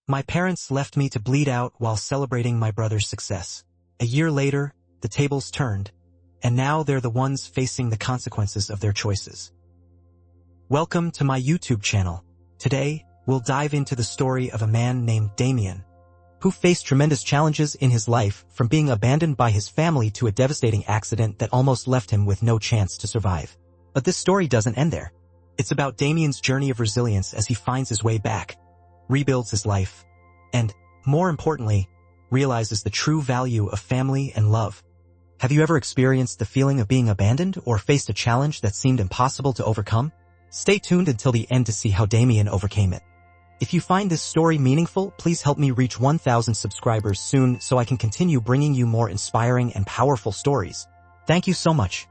My parents left me to bleed out while celebrating my brother's success. A year later, the tables turned, and now they're the ones facing the consequences of their choices. Welcome to my YouTube channel. Today, we'll dive into the story of a man named Damien, who faced tremendous challenges in his life, from being abandoned by his family to a devastating accident that almost left him with no chance to survive. But this story doesn't end there. It's about Damien's journey of resilience as he finds his way back, rebuilds his life, and, more importantly, realizes the true value of family and love. Have you ever experienced the feeling of being abandoned or faced a challenge that seemed impossible to overcome? Stay tuned until the end to see how Damien overcame it. If you find this story meaningful, please help me reach 1,000 subscribers soon so I can continue bringing you more inspiring and powerful stories. Thank you so much.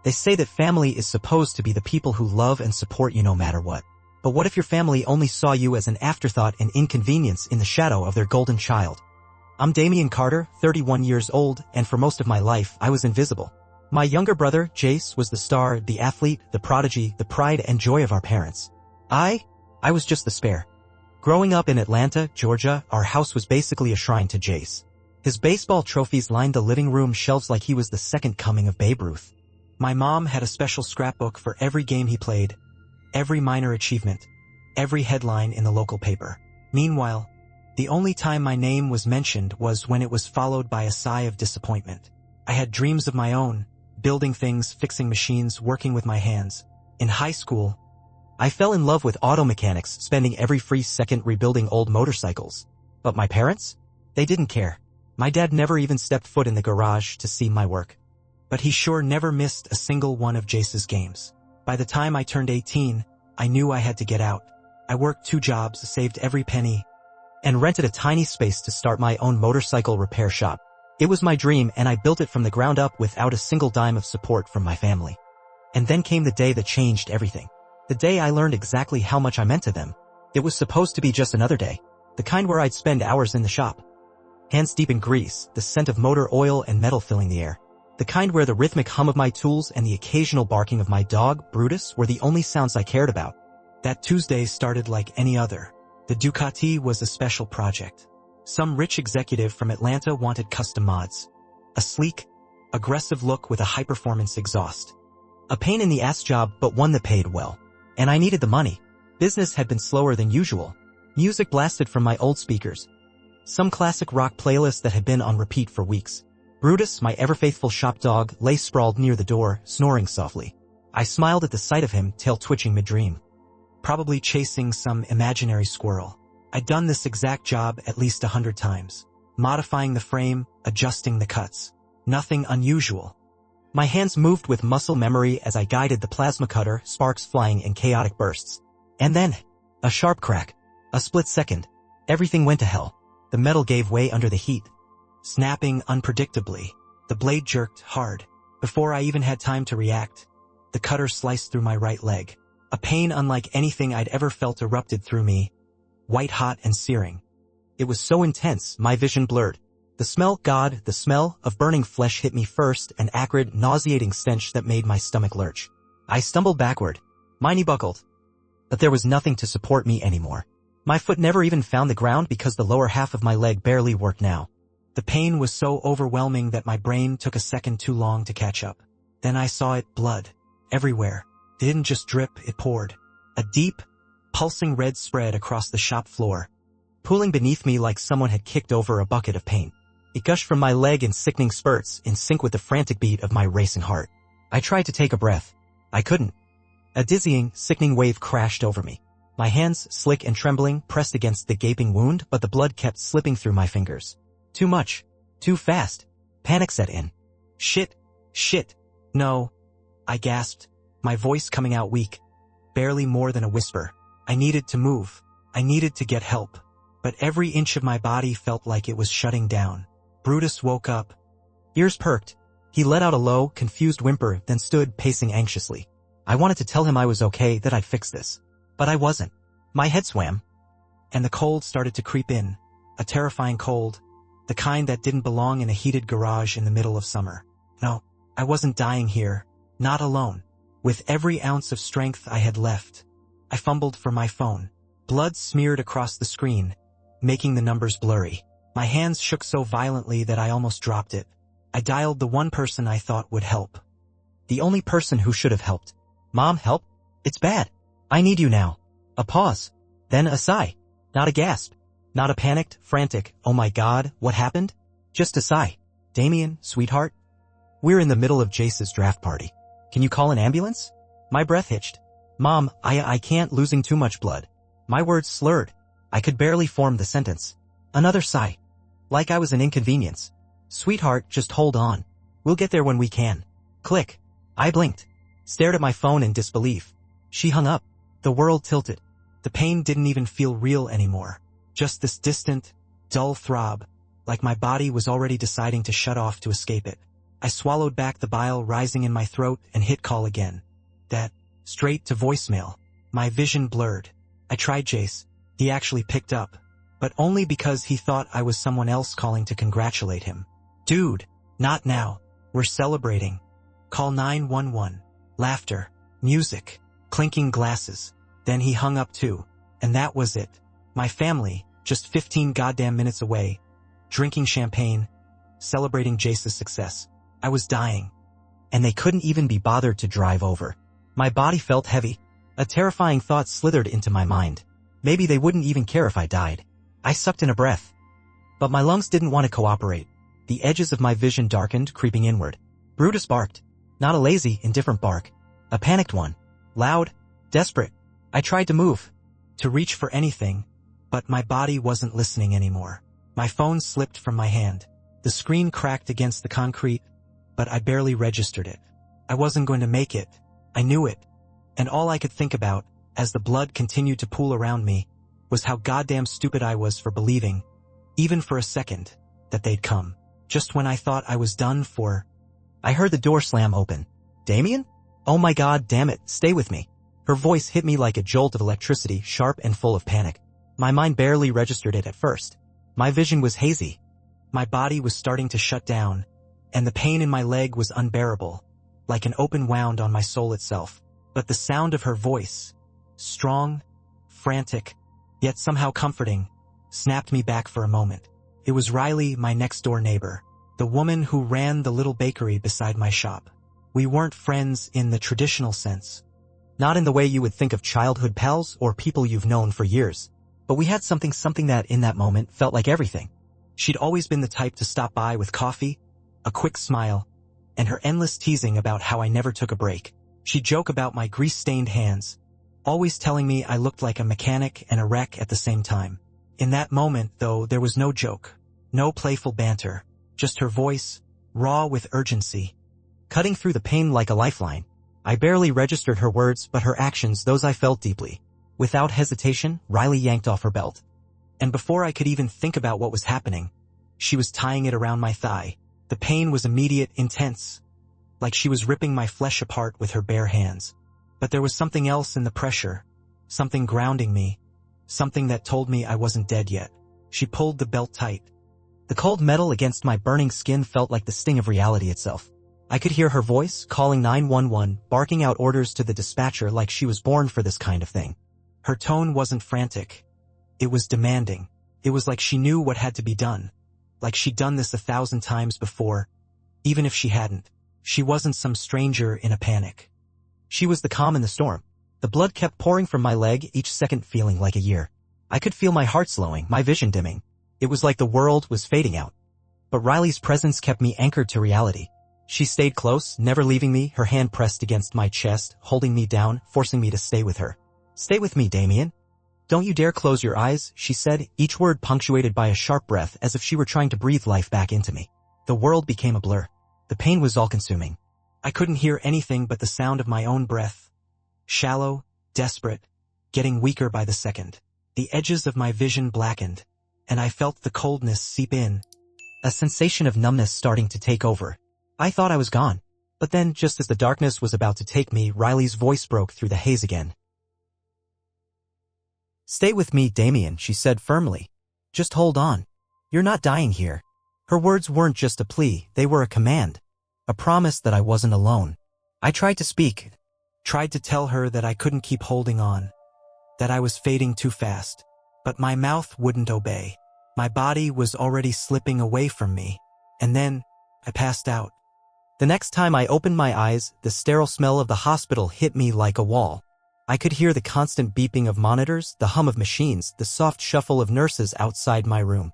They say that family is supposed to be the people who love and support you no matter what. But what if your family only saw you as an afterthought and inconvenience in the shadow of their golden child? I'm Damien Carter, 31 years old, and for most of my life, I was invisible. My younger brother, Jace, was the star, the athlete, the prodigy, the pride and joy of our parents. I was just the spare. Growing up in Atlanta, Georgia, our house was basically a shrine to Jace. His baseball trophies lined the living room shelves like he was the second coming of Babe Ruth. My mom had a special scrapbook for every game he played, every minor achievement, every headline in the local paper. Meanwhile, the only time my name was mentioned was when it was followed by a sigh of disappointment. I had dreams of my own, building things, fixing machines, working with my hands. In high school, I fell in love with auto mechanics, spending every free second rebuilding old motorcycles. But my parents? They didn't care. My dad never even stepped foot in the garage to see my work. But he sure never missed a single one of Jace's games. By the time I turned 18, I knew I had to get out. I worked 2 jobs, saved every penny, and rented a tiny space to start my own motorcycle repair shop. It was my dream, and I built it from the ground up without a single dime of support from my family. And then came the day that changed everything. The day I learned exactly how much I meant to them. It was supposed to be just another day, the kind where I'd spend hours in the shop, hands deep in grease, the scent of motor oil and metal filling the air. The kind where the rhythmic hum of my tools and the occasional barking of my dog, Brutus, were the only sounds I cared about. That Tuesday started like any other. The Ducati was a special project. Some rich executive from Atlanta wanted custom mods. A sleek, aggressive look with a high-performance exhaust. A pain-in-the-ass job, but one that paid well. And I needed the money. Business had been slower than usual. Music blasted from my old speakers. Some classic rock playlist that had been on repeat for weeks. Brutus, my ever-faithful shop dog, lay sprawled near the door, snoring softly. I smiled at the sight of him, tail twitching mid-dream. Probably chasing some imaginary squirrel. I'd done this exact job at least 100 times. Modifying the frame, adjusting the cuts. Nothing unusual. My hands moved with muscle memory as I guided the plasma cutter, sparks flying in chaotic bursts. And then, a sharp crack. A split second. Everything went to hell. The metal gave way under the heat. Snapping unpredictably. The blade jerked hard. Before I even had time to react, the cutter sliced through my right leg. A pain unlike anything I'd ever felt erupted through me, white hot and searing. It was so intense, my vision blurred. The smell of burning flesh hit me first, an acrid, nauseating stench that made my stomach lurch. I stumbled backward. My knee buckled. But there was nothing to support me anymore. My foot never even found the ground because the lower half of my leg barely worked now. The pain was so overwhelming that my brain took a second too long to catch up. Then I saw it, blood. Everywhere. It didn't just drip, it poured. A deep, pulsing red spread across the shop floor, pooling beneath me like someone had kicked over a bucket of paint. It gushed from my leg in sickening spurts, in sync with the frantic beat of my racing heart. I tried to take a breath. I couldn't. A dizzying, sickening wave crashed over me. My hands, slick and trembling, pressed against the gaping wound, but the blood kept slipping through my fingers. Too much. Too fast. Panic set in. Shit. No. I gasped, my voice coming out weak, barely more than a whisper. I needed to move. I needed to get help. But every inch of my body felt like it was shutting down. Brutus woke up. Ears perked. He let out a low, confused whimper, then stood pacing anxiously. I wanted to tell him I was okay, that I'd fix this. But I wasn't. My head swam. And the cold started to creep in. A terrifying cold. The kind that didn't belong in a heated garage in the middle of summer. No, I wasn't dying here. Not alone. With every ounce of strength I had left, I fumbled for my phone. Blood smeared across the screen. making the numbers blurry. My hands shook so violently that I almost dropped it. I dialed the one person I thought would help. The only person who should have helped. Mom, help? It's bad. I need you now. A pause. Then a sigh. Not a gasp. Not a panicked, frantic, oh my God, what happened? Just a sigh. Damien, sweetheart? We're in the middle of Jace's draft party. Can you call an ambulance? My breath hitched. Mom, I can't, losing too much blood. My words slurred. I could barely form the sentence. Another sigh. Like I was an inconvenience. Sweetheart, just hold on. We'll get there when we can. Click. I blinked. Stared at my phone in disbelief. She hung up. The world tilted. The pain didn't even feel real anymore. Just this distant, dull throb, like my body was already deciding to shut off to escape it. I swallowed back the bile rising in my throat and hit call again. That, straight to voicemail. My vision blurred. I tried Jace. He actually picked up. But only because he thought I was someone else calling to congratulate him. Dude, not now. We're celebrating. Call 911. Laughter. Music. Clinking glasses. Then he hung up too. And that was it. My family, just 15 goddamn minutes away, drinking champagne, celebrating Jace's success. I was dying. And they couldn't even be bothered to drive over. My body felt heavy. A terrifying thought slithered into my mind. Maybe they wouldn't even care if I died. I sucked in a breath. But my lungs didn't want to cooperate. The edges of my vision darkened, creeping inward. Brutus barked. Not a lazy, indifferent bark. A panicked one. Loud, desperate. I tried to move. To reach for anything. But my body wasn't listening anymore. My phone slipped from my hand. The screen cracked against the concrete, but I barely registered it. I wasn't going to make it. I knew it. And all I could think about, as the blood continued to pool around me, was how goddamn stupid I was for believing, even for a second, that they'd come. Just when I thought I was done for. I heard the door slam open. Damien? Oh my God, damn it, stay with me. Her voice hit me like a jolt of electricity, sharp and full of panic. My mind barely registered it at first. My vision was hazy. My body was starting to shut down, and the pain in my leg was unbearable, like an open wound on my soul itself. But the sound of her voice, strong, frantic, yet somehow comforting, snapped me back for a moment. It was Riley, my next-door neighbor, the woman who ran the little bakery beside my shop. We weren't friends in the traditional sense. Not in the way you would think of childhood pals or people you've known for years. But we had something that in that moment felt like everything. She'd always been the type to stop by with coffee, a quick smile, and her endless teasing about how I never took a break. She'd joke about my grease-stained hands, always telling me I looked like a mechanic and a wreck at the same time. In that moment, though, there was no joke, no playful banter, just her voice, raw with urgency, cutting through the pain like a lifeline. I barely registered her words, but her actions, those I felt deeply. Without hesitation, Riley yanked off her belt. And before I could even think about what was happening, she was tying it around my thigh. The pain was immediate, intense, like she was ripping my flesh apart with her bare hands. But there was something else in the pressure, something grounding me, something that told me I wasn't dead yet. She pulled the belt tight. The cold metal against my burning skin felt like the sting of reality itself. I could hear her voice, calling 911, barking out orders to the dispatcher like she was born for this kind of thing. Her tone wasn't frantic. It was demanding. It was like she knew what had to be done. Like she'd done this 1,000 times before. Even if she hadn't, she wasn't some stranger in a panic. She was the calm in the storm. The blood kept pouring from my leg, each second feeling like a year. I could feel my heart slowing, my vision dimming. It was like the world was fading out. But Riley's presence kept me anchored to reality. She stayed close, never leaving me, her hand pressed against my chest, holding me down, forcing me to stay with her. Stay with me, Damien. Don't you dare close your eyes, she said, each word punctuated by a sharp breath as if she were trying to breathe life back into me. The world became a blur. The pain was all-consuming. I couldn't hear anything but the sound of my own breath. Shallow, desperate, getting weaker by the second. The edges of my vision blackened, and I felt the coldness seep in, a sensation of numbness starting to take over. I thought I was gone. But then, just as the darkness was about to take me, Riley's voice broke through the haze again. Stay with me, Damien, she said firmly. Just hold on. You're not dying here. Her words weren't just a plea, they were a command. A promise that I wasn't alone. I tried to speak. Tried to tell her that I couldn't keep holding on. That I was fading too fast. But my mouth wouldn't obey. My body was already slipping away from me. And then, I passed out. The next time I opened my eyes, the sterile smell of the hospital hit me like a wall. I could hear the constant beeping of monitors, the hum of machines, the soft shuffle of nurses outside my room.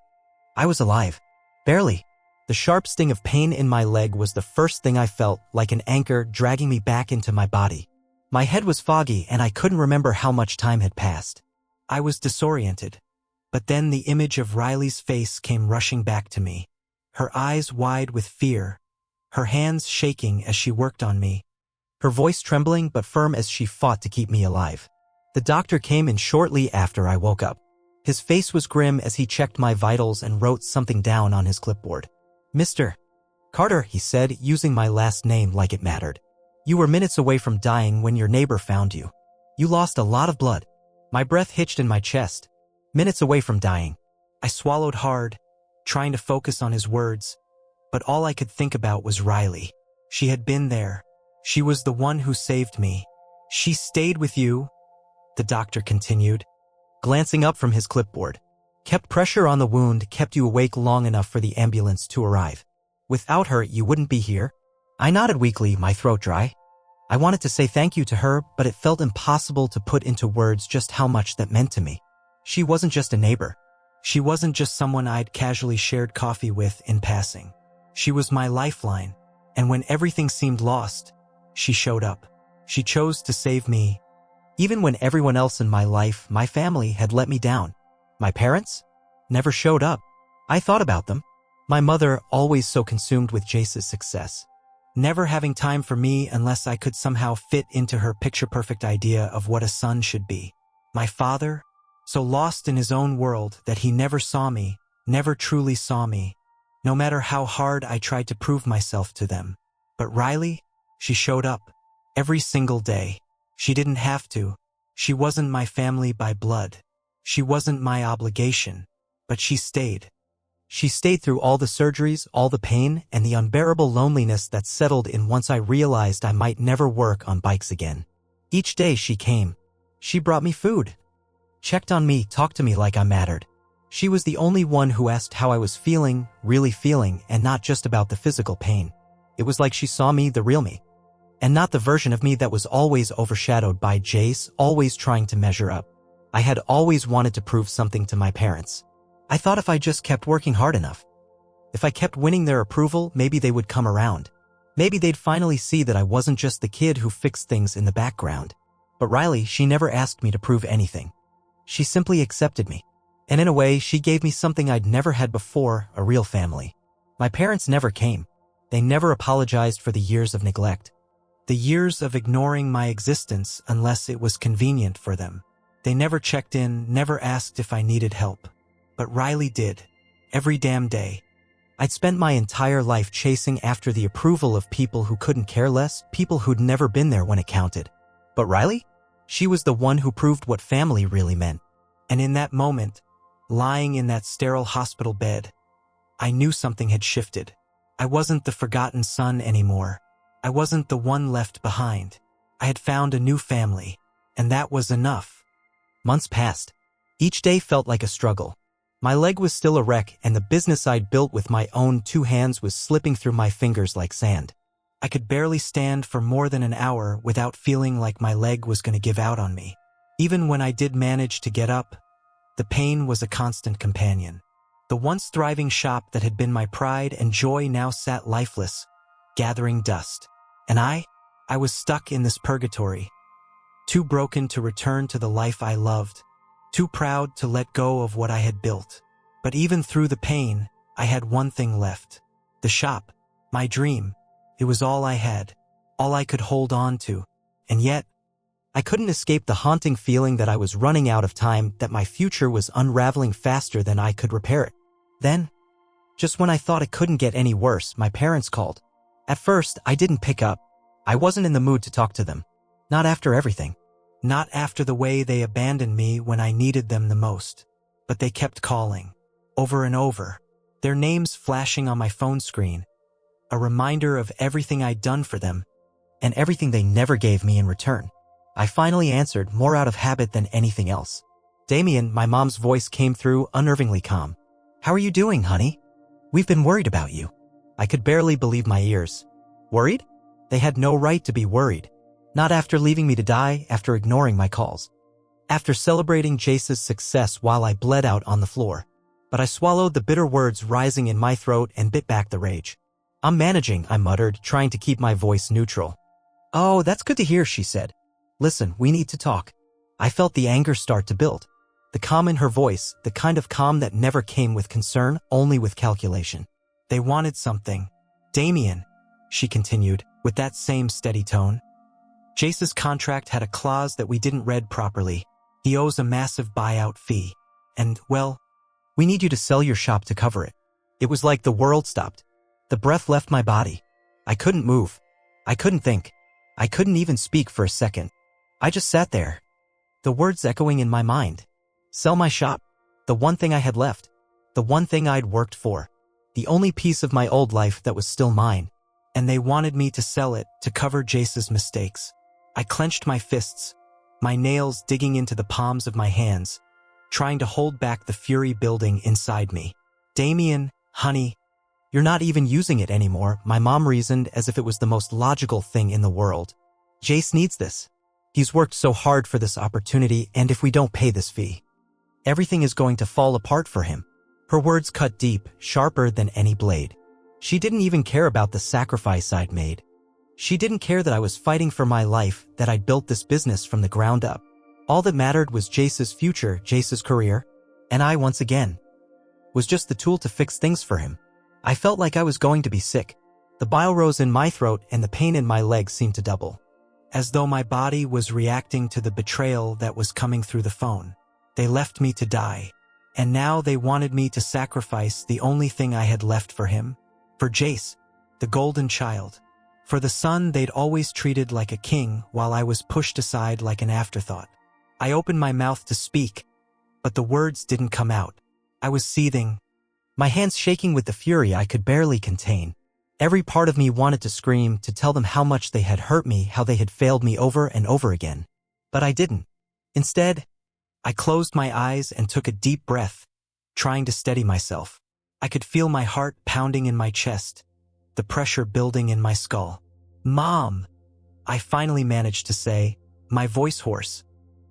I was alive. Barely. The sharp sting of pain in my leg was the first thing I felt, like an anchor dragging me back into my body. My head was foggy and I couldn't remember how much time had passed. I was disoriented. But then the image of Riley's face came rushing back to me. Her eyes wide with fear, her hands shaking as she worked on me, her voice trembling but firm as she fought to keep me alive. The doctor came in shortly after I woke up. His face was grim as he checked my vitals and wrote something down on his clipboard. "Mr. Carter," he said, using my last name like it mattered. "You were minutes away from dying when your neighbor found you. You lost a lot of blood." My breath hitched in my chest. Minutes away from dying. I swallowed hard, trying to focus on his words, but all I could think about was Riley. She had been there. She was the one who saved me. "She stayed with you," the doctor continued, glancing up from his clipboard. "Kept pressure on the wound, kept you awake long enough for the ambulance to arrive. Without her, you wouldn't be here." I nodded weakly, my throat dry. I wanted to say thank you to her, but it felt impossible to put into words just how much that meant to me. She wasn't just a neighbor. She wasn't just someone I'd casually shared coffee with in passing. She was my lifeline, and when everything seemed lost, she showed up. She chose to save me, even when everyone else in my life, my family, had let me down. My parents never showed up. I thought about them. My mother, always so consumed with Jace's success, never having time for me unless I could somehow fit into her picture-perfect idea of what a son should be. My father, so lost in his own world that he never saw me, never truly saw me, no matter how hard I tried to prove myself to them. But Riley, she showed up. Every single day. She didn't have to. She wasn't my family by blood. She wasn't my obligation. But she stayed. She stayed through all the surgeries, all the pain, and the unbearable loneliness that settled in once I realized I might never work on bikes again. Each day she came. She brought me food, checked on me, talked to me like I mattered. She was the only one who asked how I was feeling, really feeling, and not just about the physical pain. It was like she saw me, the real me, and not the version of me that was always overshadowed by Jace, always trying to measure up. I had always wanted to prove something to my parents. I thought if I just kept working hard enough, if I kept winning their approval, maybe they would come around. Maybe they'd finally see that I wasn't just the kid who fixed things in the background. But Riley, she never asked me to prove anything. She simply accepted me. And in a way, she gave me something I'd never had before, a real family. My parents never came. They never apologized for the years of neglect. The years of ignoring my existence unless it was convenient for them. They never checked in, never asked if I needed help. But Riley did. Every damn day. I'd spent my entire life chasing after the approval of people who couldn't care less, people who'd never been there when it counted. But Riley? She was the one who proved what family really meant. And in that moment, lying in that sterile hospital bed, I knew something had shifted. I wasn't the forgotten son anymore. I wasn't the one left behind. I had found a new family, and that was enough. Months passed. Each day felt like a struggle. My leg was still a wreck, and the business I'd built with my own 2 hands was slipping through my fingers like sand. I could barely stand for more than an hour without feeling like my leg was going to give out on me. Even when I did manage to get up, the pain was a constant companion. The once thriving shop that had been my pride and joy now sat lifeless, gathering dust. And I was stuck in this purgatory, too broken to return to the life I loved, too proud to let go of what I had built. But even through the pain, I had one thing left. The shop, my dream. It was all I had, all I could hold on to. And yet, I couldn't escape the haunting feeling that I was running out of time, that my future was unraveling faster than I could repair it. Then, just when I thought it couldn't get any worse, my parents called. At first, I didn't pick up. I wasn't in the mood to talk to them. Not after everything. Not after the way they abandoned me when I needed them the most. But they kept calling, over and over, their names flashing on my phone screen, a reminder of everything I'd done for them, and everything they never gave me in return. I finally answered, more out of habit than anything else. Damien, my mom's voice came through, unnervingly calm. How are you doing, honey? We've been worried about you. I could barely believe my ears. Worried? They had no right to be worried. Not after leaving me to die, after ignoring my calls. After celebrating Jace's success while I bled out on the floor. But I swallowed the bitter words rising in my throat and bit back the rage. I'm managing, I muttered, trying to keep my voice neutral. Oh, that's good to hear, she said. Listen, we need to talk. I felt the anger start to build. The calm in her voice, the kind of calm that never came with concern, only with calculation. They wanted something. Damien, she continued, with that same steady tone. Jace's contract had a clause that we didn't read properly. He owes a massive buyout fee. And, well, we need you to sell your shop to cover it. It was like the world stopped. The breath left my body. I couldn't move. I couldn't think. I couldn't even speak for a second. I just sat there. The words echoing in my mind. Sell my shop. The one thing I had left. The one thing I'd worked for. The only piece of my old life that was still mine. And they wanted me to sell it to cover Jace's mistakes. I clenched my fists, my nails digging into the palms of my hands, trying to hold back the fury building inside me. Damien, honey, you're not even using it anymore, my mom reasoned as if it was the most logical thing in the world. Jace needs this. He's worked so hard for this opportunity, and if we don't pay this fee, everything is going to fall apart for him. Her words cut deep, sharper than any blade. She didn't even care about the sacrifice I'd made. She didn't care that I was fighting for my life, that I'd built this business from the ground up. All that mattered was Jace's future, Jace's career, and I, once again, was just the tool to fix things for him. I felt like I was going to be sick. The bile rose in my throat and the pain in my legs seemed to double. As though my body was reacting to the betrayal that was coming through the phone. They left me to die. And now they wanted me to sacrifice the only thing I had left for him. For Jace, the golden child. For the son they'd always treated like a king while I was pushed aside like an afterthought. I opened my mouth to speak, but the words didn't come out. I was seething, my hands shaking with the fury I could barely contain. Every part of me wanted to scream, to tell them how much they had hurt me, how they had failed me over and over again. But I didn't. Instead, I closed my eyes and took a deep breath, trying to steady myself. I could feel my heart pounding in my chest, the pressure building in my skull. Mom, I finally managed to say, my voice hoarse.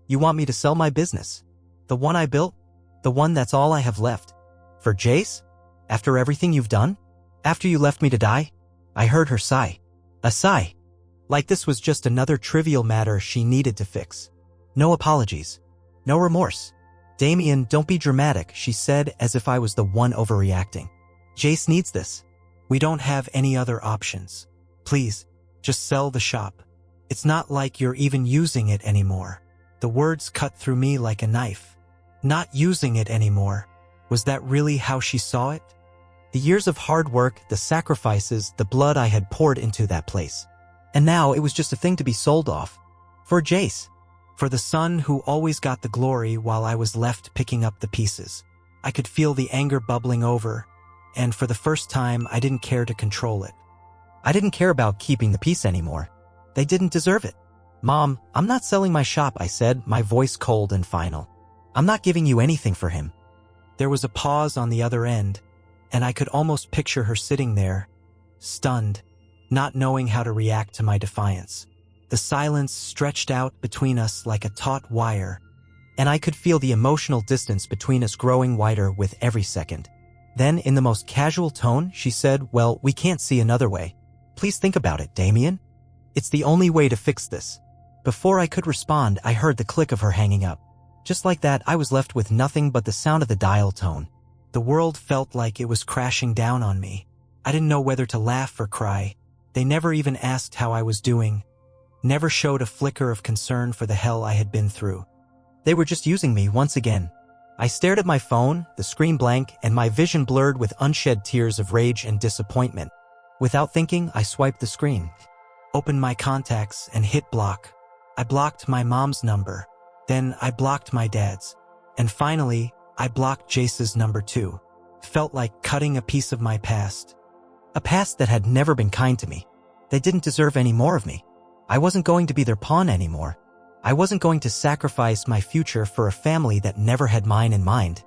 You want me to sell my business? The one I built? The one that's all I have left? For Jace? After everything you've done? After you left me to die? I heard her sigh. A sigh. Like this was just another trivial matter she needed to fix. No apologies. No remorse. Damien, don't be dramatic, she said as if I was the one overreacting. Jace needs this. We don't have any other options. Please, just sell the shop. It's not like you're even using it anymore. The words cut through me like a knife. Not using it anymore. Was that really how she saw it? The years of hard work, the sacrifices, the blood I had poured into that place. And now it was just a thing to be sold off. For Jace. For the son who always got the glory while I was left picking up the pieces. I could feel the anger bubbling over, and for the first time I didn't care to control it. I didn't care about keeping the peace anymore. They didn't deserve it. Mom, I'm not selling my shop, I said, my voice cold and final. I'm not giving you anything for him. There was a pause on the other end, and I could almost picture her sitting there, stunned, not knowing how to react to my defiance. The silence stretched out between us like a taut wire, and I could feel the emotional distance between us growing wider with every second. Then, in the most casual tone, she said, well, we can't see another way. Please think about it, Damien. It's the only way to fix this. Before I could respond, I heard the click of her hanging up. Just like that, I was left with nothing but the sound of the dial tone. The world felt like it was crashing down on me. I didn't know whether to laugh or cry. They never even asked how I was doing. Never showed a flicker of concern for the hell I had been through. They were just using me once again. I stared at my phone, the screen blank, and my vision blurred with unshed tears of rage and disappointment. Without thinking, I swiped the screen, opened my contacts, and hit block. I blocked my mom's number. Then I blocked my dad's. And finally, I blocked Jace's number too. Felt like cutting a piece of my past. A past that had never been kind to me. They didn't deserve any more of me. I wasn't going to be their pawn anymore. I wasn't going to sacrifice my future for a family that never had mine in mind.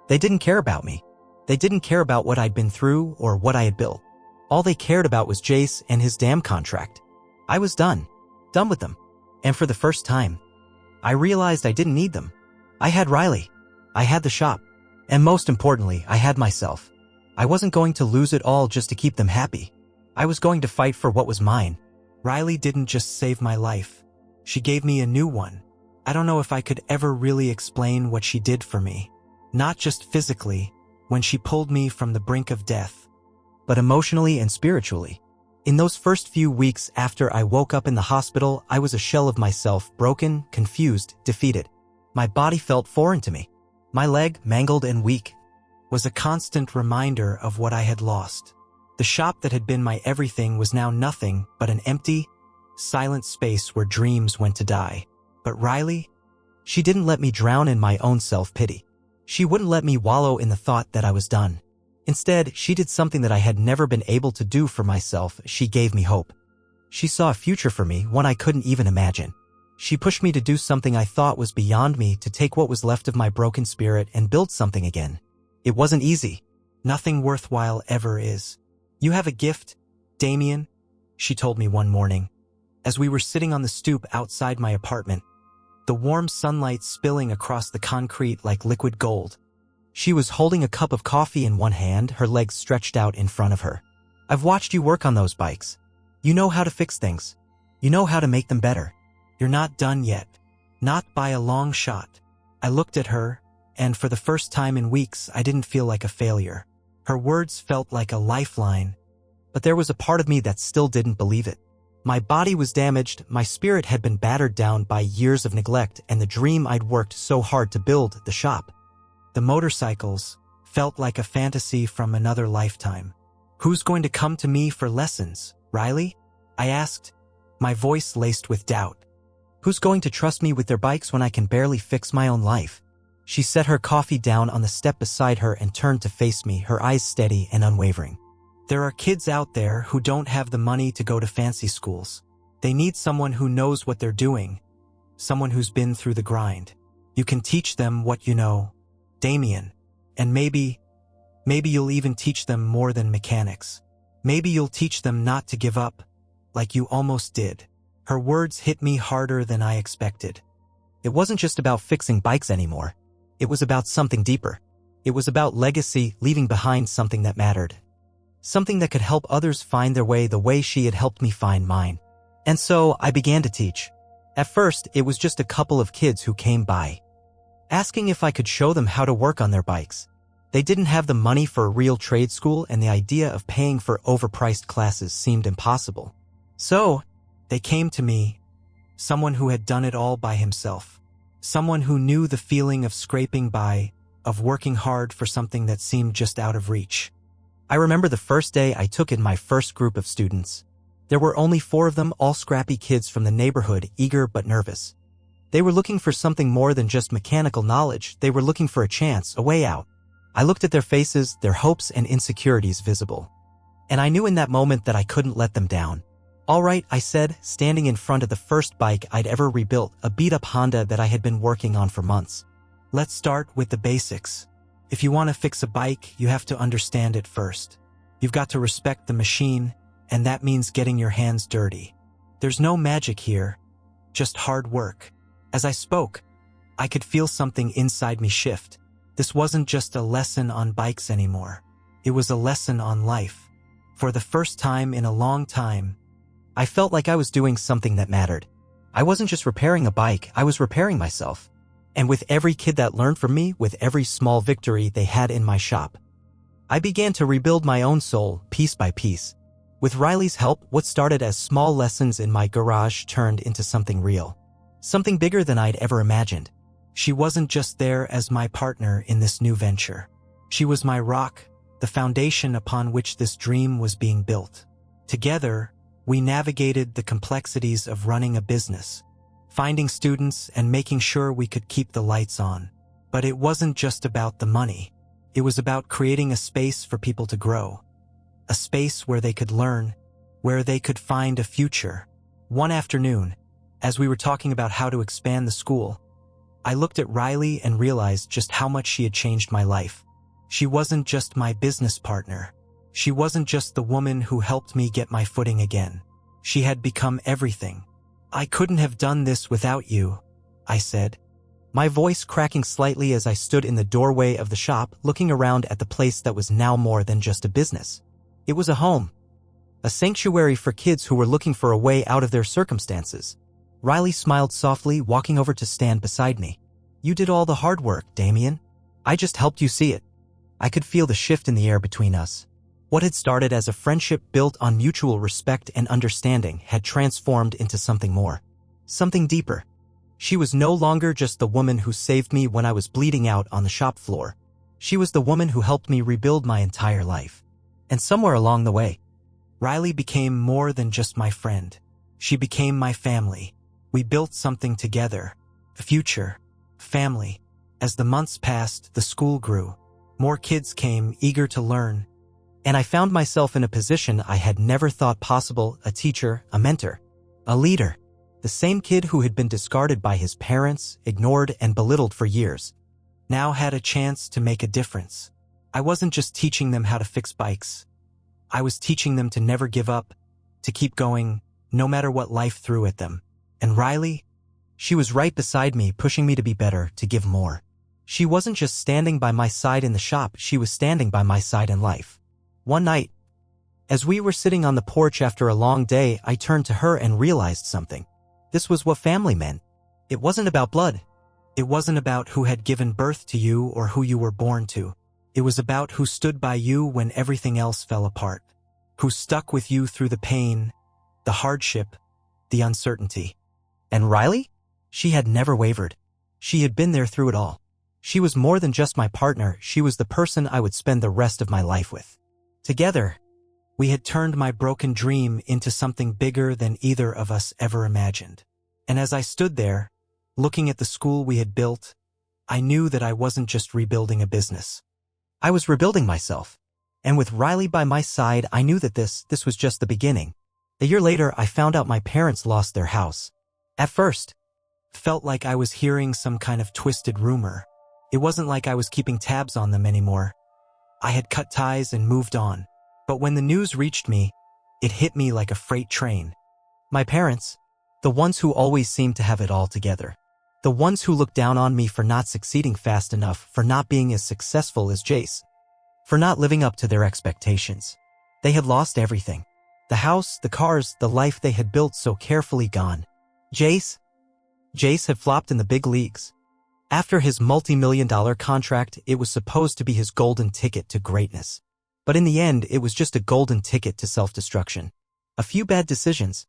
They didn't care about me. They didn't care about what I'd been through or what I had built. All they cared about was Jace and his damn contract. I was done. Done with them. And for the first time, I realized I didn't need them. I had Riley. I had the shop. And most importantly, I had myself. I wasn't going to lose it all just to keep them happy. I was going to fight for what was mine. Riley didn't just save my life. She gave me a new one. I don't know if I could ever really explain what she did for me. Not just physically, when she pulled me from the brink of death, but emotionally and spiritually. In those first few weeks after I woke up in the hospital, I was a shell of myself, broken, confused, defeated. My body felt foreign to me. My leg, mangled and weak, was a constant reminder of what I had lost. The shop that had been my everything was now nothing but an empty, silent space where dreams went to die. But Riley, she didn't let me drown in my own self-pity. She wouldn't let me wallow in the thought that I was done. Instead, she did something that I had never been able to do for myself. She gave me hope. She saw a future for me, one I couldn't even imagine. She pushed me to do something I thought was beyond me, to take what was left of my broken spirit and build something again. It wasn't easy. Nothing worthwhile ever is. You have a gift, Damien, she told me one morning, as we were sitting on the stoop outside my apartment, the warm sunlight spilling across the concrete like liquid gold. She was holding a cup of coffee in one hand, her legs stretched out in front of her. I've watched you work on those bikes. You know how to fix things. You know how to make them better. You're not done yet. Not by a long shot. I looked at her, and for the first time in weeks, I didn't feel like a failure. Her words felt like a lifeline, but there was a part of me that still didn't believe it. My body was damaged, my spirit had been battered down by years of neglect, and the dream I'd worked so hard to build, the shop, the motorcycles, felt like a fantasy from another lifetime. Who's going to come to me for lessons, Riley? I asked, my voice laced with doubt. Who's going to trust me with their bikes when I can barely fix my own life? She set her coffee down on the step beside her and turned to face me, her eyes steady and unwavering. There are kids out there who don't have the money to go to fancy schools. They need someone who knows what they're doing, someone who's been through the grind. You can teach them what you know, Damien, and maybe you'll even teach them more than mechanics. Maybe you'll teach them not to give up, like you almost did. Her words hit me harder than I expected. It wasn't just about fixing bikes anymore. It was about something deeper. It was about legacy, leaving behind something that mattered. Something that could help others find their way the way she had helped me find mine. And so I began to teach. At first, it was just a couple of kids who came by, asking if I could show them how to work on their bikes. They didn't have the money for a real trade school, and the idea of paying for overpriced classes seemed impossible. So, they came to me, someone who had done it all by himself. Someone who knew the feeling of scraping by, of working hard for something that seemed just out of reach. I remember the first day I took in my first group of students. There were only 4 of them, all scrappy kids from the neighborhood, eager but nervous. They were looking for something more than just mechanical knowledge. They were looking for a chance, a way out. I looked at their faces, their hopes and insecurities visible. And I knew in that moment that I couldn't let them down. All right, I said, standing in front of the first bike I'd ever rebuilt, a beat-up Honda that I had been working on for months. Let's start with the basics. If you want to fix a bike, you have to understand it first. You've got to respect the machine, and that means getting your hands dirty. There's no magic here, just hard work. As I spoke, I could feel something inside me shift. This wasn't just a lesson on bikes anymore. It was a lesson on life. For the first time in a long time, I felt like I was doing something that mattered. I wasn't just repairing a bike, I was repairing myself. And with every kid that learned from me, with every small victory they had in my shop, I began to rebuild my own soul, piece by piece. With Riley's help, what started as small lessons in my garage turned into something real. Something bigger than I'd ever imagined. She wasn't just there as my partner in this new venture. She was my rock, the foundation upon which this dream was being built. Together, we navigated the complexities of running a business, finding students and making sure we could keep the lights on. But it wasn't just about the money. It was about creating a space for people to grow. A space where they could learn, where they could find a future. One afternoon, As we were talking about how to expand the school, I looked at Riley and realized just how much she had changed my life. She wasn't just my business partner. She wasn't just the woman who helped me get my footing again. She had become everything. "I couldn't have done this without you," I said, my voice cracking slightly as I stood in the doorway of the shop looking around at the place that was now more than just a business. It was a home. A sanctuary for kids who were looking for a way out of their circumstances. Riley smiled softly, walking over to stand beside me. "You did all the hard work, Damien. I just helped you see it." I could feel the shift in the air between us. What had started as a friendship built on mutual respect and understanding had transformed into something more. Something deeper. She was no longer just the woman who saved me when I was bleeding out on the shop floor. She was the woman who helped me rebuild my entire life. And somewhere along the way, Riley became more than just my friend. She became my family. We built something together. A future. Family. As the months passed, the school grew. More kids came, eager to learn. And I found myself in a position I had never thought possible: a teacher, a mentor, a leader. The same kid who had been discarded by his parents, ignored and belittled for years, now had a chance to make a difference. I wasn't just teaching them how to fix bikes. I was teaching them to never give up, to keep going, no matter what life threw at them. And Riley? She was right beside me, pushing me to be better, to give more. She wasn't just standing by my side in the shop, she was standing by my side in life. One night, as we were sitting on the porch after a long day, I turned to her and realized something. This was what family meant. It wasn't about blood. It wasn't about who had given birth to you or who you were born to. It was about who stood by you when everything else fell apart. Who stuck with you through the pain, the hardship, the uncertainty. And Riley? She had never wavered. She had been there through it all. She was more than just my partner, she was the person I would spend the rest of my life with. Together, we had turned my broken dream into something bigger than either of us ever imagined. And as I stood there, looking at the school we had built, I knew that I wasn't just rebuilding a business. I was rebuilding myself. And with Riley by my side, I knew that this was just the beginning. A year later, I found out my parents lost their house. At first, it felt like I was hearing some kind of twisted rumor. It wasn't like I was keeping tabs on them anymore. I had cut ties and moved on. But when the news reached me, it hit me like a freight train. My parents, the ones who always seemed to have it all together. The ones who looked down on me for not succeeding fast enough, for not being as successful as Jace, for not living up to their expectations. They had lost everything. The house, the cars, the life they had built so carefully gone. Jace had flopped in the big leagues. After his multi-million-dollar contract, it was supposed to be his golden ticket to greatness. But in the end, it was just a golden ticket to self-destruction. A few bad decisions,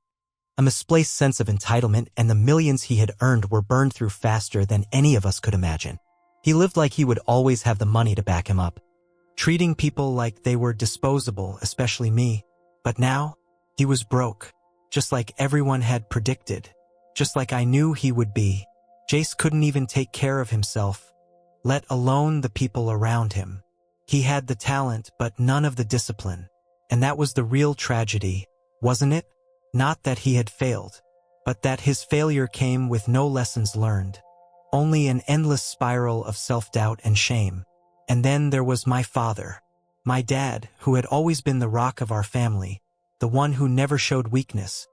a misplaced sense of entitlement, and the millions he had earned were burned through faster than any of us could imagine. He lived like he would always have the money to back him up, treating people like they were disposable, especially me. But now, he was broke, just like everyone had predicted, just like I knew he would be. Jace couldn't even take care of himself, let alone the people around him. He had the talent, but none of the discipline. And that was the real tragedy, wasn't it? Not that he had failed, but that his failure came with no lessons learned. Only an endless spiral of self-doubt and shame. And then there was my father, my dad, who had always been the rock of our family, the one who never showed weakness,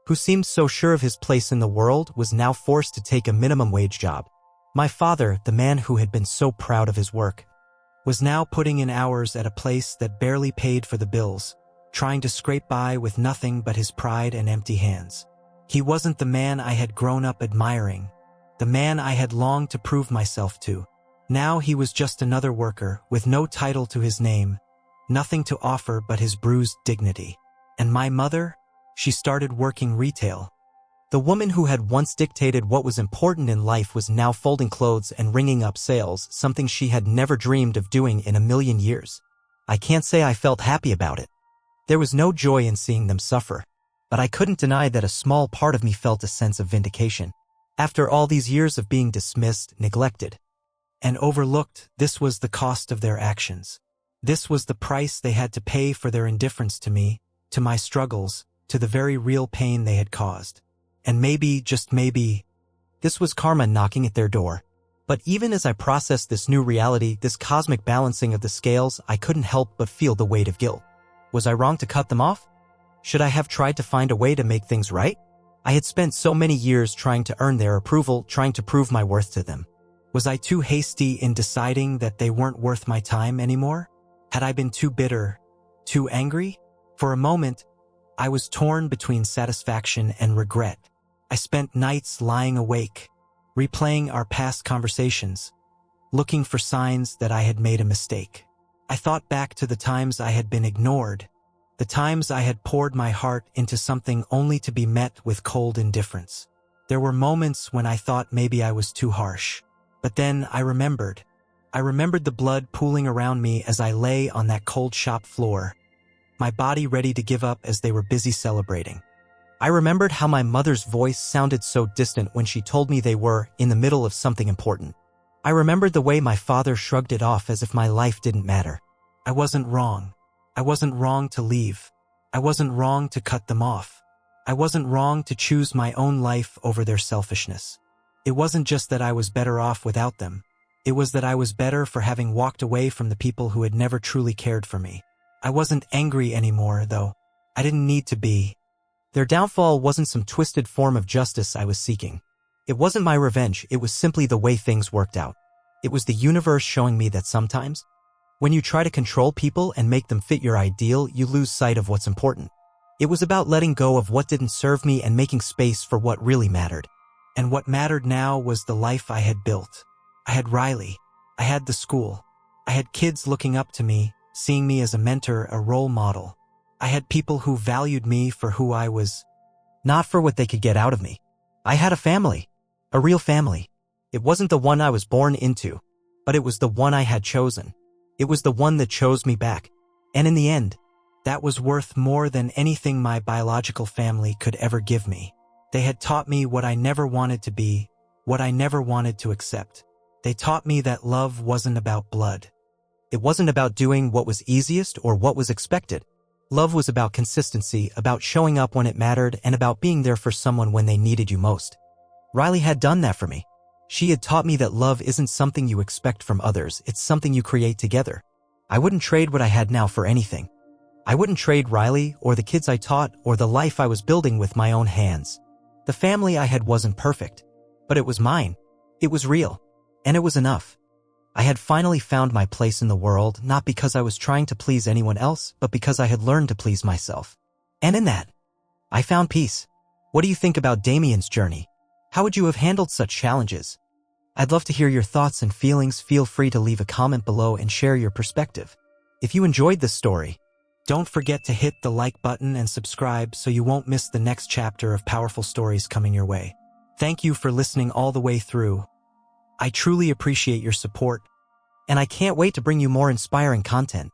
who seemed so sure of his place in the world, was now forced to take a minimum wage job. My father, the man who had been so proud of his work, was now putting in hours at a place that barely paid for the bills, trying to scrape by with nothing but his pride and empty hands. He wasn't the man I had grown up admiring, the man I had longed to prove myself to. Now he was just another worker, with no title to his name, nothing to offer but his bruised dignity. And my mother? She started working retail. The woman who had once dictated what was important in life was now folding clothes and ringing up sales, something she had never dreamed of doing in a million years. I can't say I felt happy about it. There was no joy in seeing them suffer, but I couldn't deny that a small part of me felt a sense of vindication. After all these years of being dismissed, neglected, and overlooked, this was the cost of their actions. This was the price they had to pay for their indifference to me, to my struggles, to the very real pain they had caused. and maybe, just maybe, this was karma knocking at their door. But even as I processed this new reality, this cosmic balancing of the scales, I couldn't help but feel the weight of guilt. Was I wrong to cut them off? Should I have tried to find a way to make things right? I had spent so many years trying to earn their approval, trying to prove my worth to them. Was I too hasty in deciding that they weren't worth my time anymore? Had I been too bitter, too angry? For a moment, I was torn between satisfaction and regret. I spent nights lying awake, replaying our past conversations, looking for signs that I had made a mistake. I thought back to the times I had been ignored, the times I had poured my heart into something only to be met with cold indifference. There were moments when I thought maybe I was too harsh. But then I remembered. I remembered the blood pooling around me as I lay on that cold shop floor, my body ready to give up as they were busy celebrating. I remembered how my mother's voice sounded so distant when she told me they were in the middle of something important. I remembered the way my father shrugged it off as if my life didn't matter. I wasn't wrong. I wasn't wrong to leave. I wasn't wrong to cut them off. I wasn't wrong to choose my own life over their selfishness. It wasn't just that I was better off without them. It was that I was better for having walked away from the people who had never truly cared for me. I wasn't angry anymore, though. I didn't need to be. Their downfall wasn't some twisted form of justice I was seeking. It wasn't my revenge, it was simply the way things worked out. It was the universe showing me that sometimes, when you try to control people and make them fit your ideal, you lose sight of what's important. It was about letting go of what didn't serve me and making space for what really mattered. And what mattered now was the life I had built. I had Riley. I had the school. I had kids looking up to me, seeing me as a mentor, a role model. I had people who valued me for who I was, not for what they could get out of me. I had a family, a real family. It wasn't the one I was born into, but it was the one I had chosen. It was the one that chose me back. And in the end, that was worth more than anything my biological family could ever give me. They had taught me what I never wanted to be, what I never wanted to accept. They taught me that love wasn't about blood. It wasn't about doing what was easiest or what was expected. Love was about consistency, about showing up when it mattered, and about being there for someone when they needed you most. Riley had done that for me. She had taught me that love isn't something you expect from others, it's something you create together. I wouldn't trade what I had now for anything. I wouldn't trade Riley or the kids I taught or the life I was building with my own hands. The family I had wasn't perfect, but it was mine. It was real, and it was enough. I had finally found my place in the world, not because I was trying to please anyone else, but because I had learned to please myself. And in that, I found peace. What do you think about Damien's journey? How would you have handled such challenges? I'd love to hear your thoughts and feelings. Feel free to leave a comment below and share your perspective. If you enjoyed this story, don't forget to hit the like button and subscribe so you won't miss the next chapter of powerful stories coming your way. Thank you for listening all the way through. I truly appreciate your support, and I can't wait to bring you more inspiring content.